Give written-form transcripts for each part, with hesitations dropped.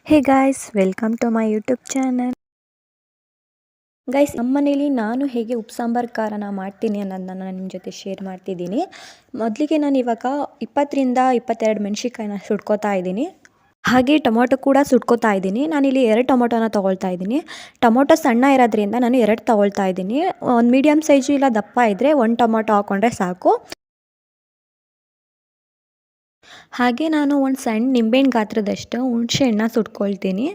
Hey guys, welcome to my YouTube channel. Guys, ನಮ್ಮ ಮನೇಲಿ ನಾನು ಹೇಗೆ ಉಪ್ಸಾಂಬಾರ್ ಖಾರನ ಮಾಡ್ತೀನಿ ಅನ್ನೋದನ್ನ ನಾನು ನಿಮ್ಮ ಜೊತೆ ಶೇರ್ ಮಾಡ್ತಿದ್ದೀನಿ. ಮೊದಲಿಗೆ ನಾನು ಇವಾಗ 20ರಿಂದ 22 ಮೆಣಸಿನ್ಕಾಯಿನ ಸುಟ್ಕೋತಾ ಇದ್ದೀನಿ. ಹಾಗೆ ಟೊಮೊಟೊ ಕೂಡ ಸುಟ್ಕೋತಾ ಇದ್ದೀನಿ. ನಾನಿಲ್ಲಿ 2 ಟೊಮೊಟೊನ ತೊಗೊಳ್ತಾ ಇದ್ದೀನಿ. ಟೊಮೊಟೊ ಸಣ್ಣ ಇರೋದ್ರಿಂದ ನಾನು 2 ತೊಗೊಳ್ತಾ ಇದ್ದೀನಿ. ಒಂದು ಮೀಡಿಯಮ್ ಸೈಜು ಇಲ್ಲ ದಪ್ಪ ಇದ್ದರೆ 1 ಟೊಮೊಟೊ ಹಾಕ್ಕೊಂಡ್ರೆ ಸಾಕು. ಹಾಗೆ ನಾನು ಒಂದು ಸಣ್ಣ ನಿಂಬೆಹಣ್ಣು ಗಾತ್ರದಷ್ಟು ಹುಣಸೆ ಹಣ್ಣನ್ನ ಸುಟ್ಕೊಳ್ತೀನಿ.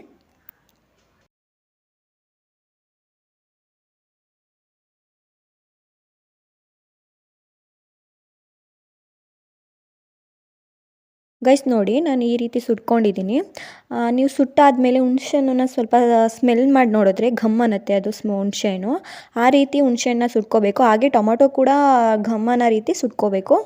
ಗೈಸ್ ನೋಡಿ, ನಾನು ಈ ರೀತಿ ಸುಟ್ಕೊಂಡಿದ್ದೀನಿ. ನೀವು ಸುಟ್ಟಾದಮೇಲೆ ಹುಣಸೆಹಣ್ಣನ್ನ ಸ್ವಲ್ಪ ಸ್ಮೆಲ್ ಮಾಡಿ ನೋಡಿದ್ರೆ ಘಮ್ ಅನ್ನತ್ತೆ ಅದು ಹುಣಸೆಹಣ್ಣು. ಆ ರೀತಿ ಹುಣಸೆಹಣ್ಣನ್ನ ಸುಟ್ಕೋಬೇಕು. ಹಾಗೆ ಟೊಮೊಟೊ ಕೂಡ ಘಮ್ ಅನ್ನೋ ರೀತಿ ಸುಟ್ಕೋಬೇಕು.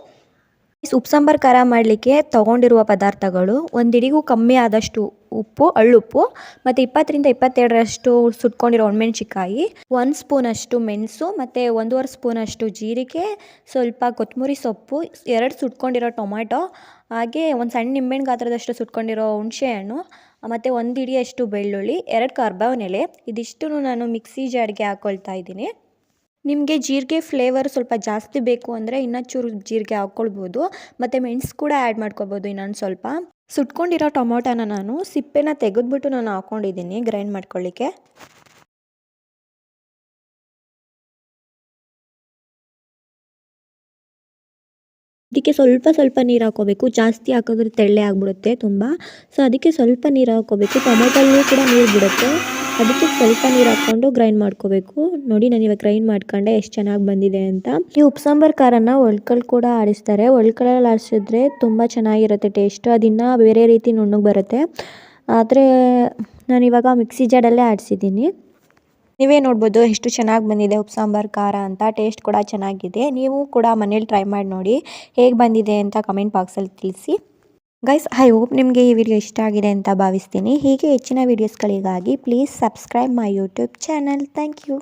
ಉಪ್ಪು ಸಾಂಬಾರು ಖಾರ ಮಾಡಲಿಕ್ಕೆ ತೊಗೊಂಡಿರುವ ಪದಾರ್ಥಗಳು: 1 ಹಿಡಿಗೂ ಕಮ್ಮಿ ಆದಷ್ಟು ಉಪ್ಪು, ಹಳ್ಳುಪ್ಪು, ಮತ್ತು 20ರಿಂದ 22ರಷ್ಟು ಸುಟ್ಕೊಂಡಿರೋ ಒಣಮೆಣ್ಸಿಕಾಯಿ, 1 ಸ್ಪೂನಷ್ಟು ಮೆಣಸು, ಮತ್ತು 1.5 ಸ್ಪೂನಷ್ಟು ಜೀರಿಗೆ, ಸ್ವಲ್ಪ ಕೊತ್ತಂಬರಿ ಸೊಪ್ಪು, 2 ಸುಟ್ಕೊಂಡಿರೋ ಟೊಮ್ಯಾಟೊ, ಹಾಗೆ ಒಂದು ಸಣ್ಣ ನಿಂಬೆಹಣ್ಣು ಗಾತ್ರದಷ್ಟು ಸುಟ್ಕೊಂಡಿರೋ ಹುಣಸೆಹಣ್ಣು, ಮತ್ತು 1 ಹಿಡಿಯಷ್ಟು ಬೆಳ್ಳುಳ್ಳಿ, 2 ಕರ್ಬೇವಿನ ಎಲೆ. ಇದಿಷ್ಟನ್ನು ನಾನು ಮಿಕ್ಸಿ ಜಾರ್ಗೆ ಹಾಕ್ಕೊಳ್ತಾ ಇದ್ದೀನಿ. ನಿಮಗೆ ಜೀರಿಗೆ ಫ್ಲೇವರ್ ಸ್ವಲ್ಪ ಜಾಸ್ತಿ ಬೇಕು ಅಂದರೆ ಇನ್ನೂ ಚೂರು ಜೀರಿಗೆ ಹಾಕ್ಕೊಳ್ಬೋದು, ಮತ್ತು ಮೆಣಸು ಕೂಡ ಆ್ಯಡ್ ಮಾಡ್ಕೊಬೋದು ಇನ್ನೊಂದು ಸ್ವಲ್ಪ. ಸುಟ್ಕೊಂಡಿರೋ ಟೊಮೊಟೊನ ನಾನು ಸಿಪ್ಪೆನ ತೆಗೆದ್ಬಿಟ್ಟು ನಾನು ಹಾಕ್ಕೊಂಡಿದ್ದೀನಿ ಗ್ರೈಂಡ್ ಮಾಡ್ಕೊಳ್ಳಿಕ್ಕೆ. ಇದಕ್ಕೆ ಸ್ವಲ್ಪ ಸ್ವಲ್ಪ ನೀರು ಹಾಕ್ಕೋಬೇಕು. ಜಾಸ್ತಿ ಹಾಕಿದ್ರೆ ತೆಳ್ಳೆ ಆಗಿಬಿಡುತ್ತೆ ತುಂಬ. ಸೊ ಅದಕ್ಕೆ ಸ್ವಲ್ಪ ನೀರು ಹಾಕ್ಕೋಬೇಕು. ಟೊಮೊಟೊಲ್ಲೂ ಕೂಡ ನೀರು ಬಿಡುತ್ತೆ, ಅದಕ್ಕೆ ಸ್ವಲ್ಪ ನೀರು ಹಾಕ್ಕೊಂಡು ಗ್ರೈಂಡ್ ಮಾಡ್ಕೋಬೇಕು. ನೋಡಿ, ನಾನು ಇವಾಗ ಗ್ರೈಂಡ್ ಮಾಡ್ಕೊಂಡೆ ಎಷ್ಟು ಚೆನ್ನಾಗಿ ಬಂದಿದೆ ಅಂತ. ಈ ಉಪ್ಪು ಸಾಂಬಾರು ಖಾರನ ಒಳ್ಕಲ್ಲಿ ಕೂಡ ಆಡಿಸ್ತಾರೆ. ಒಳ್ಕಲ್ಲಲ್ಲಿ ಆಡಿಸಿದ್ರೆ ತುಂಬ ಚೆನ್ನಾಗಿರುತ್ತೆ ಟೇಸ್ಟು. ಅದಿನ್ನೂ ಬೇರೆ ರೀತಿ ನುಣ್ಣಗೆ ಬರುತ್ತೆ. ಆದರೆ ನಾನಿವಾಗ ಮಿಕ್ಸಿ ಜಾರಲ್ಲೇ ಆಡಿಸಿದ್ದೀನಿ. ನೀವೇ ನೋಡ್ಬೋದು ಎಷ್ಟು ಚೆನ್ನಾಗಿ ಬಂದಿದೆ ಉಪ್ಪು ಸಾಂಬಾರು ಖಾರ ಅಂತ. ಟೇಸ್ಟ್ ಕೂಡ ಚೆನ್ನಾಗಿದೆ. ನೀವು ಕೂಡ ಮನೇಲಿ ಟ್ರೈ ಮಾಡಿ ನೋಡಿ, ಹೇಗೆ ಬಂದಿದೆ ಅಂತ ಕಮೆಂಟ್ ಬಾಕ್ಸಲ್ಲಿ ತಿಳಿಸಿ. ಗೈಸ್, ಐ ಹೋಪ್ ನಿಮಗೆ ಈ ವಿಡಿಯೋ ಇಷ್ಟ ಆಗಿದೆ ಅಂತ ಭಾವಿಸ್ತೀನಿ. ಹೀಗೆ ಹೆಚ್ಚಿನ ವೀಡಿಯೋಸ್ಗಳಿಗಾಗಿ please subscribe my YouTube channel. Thank you.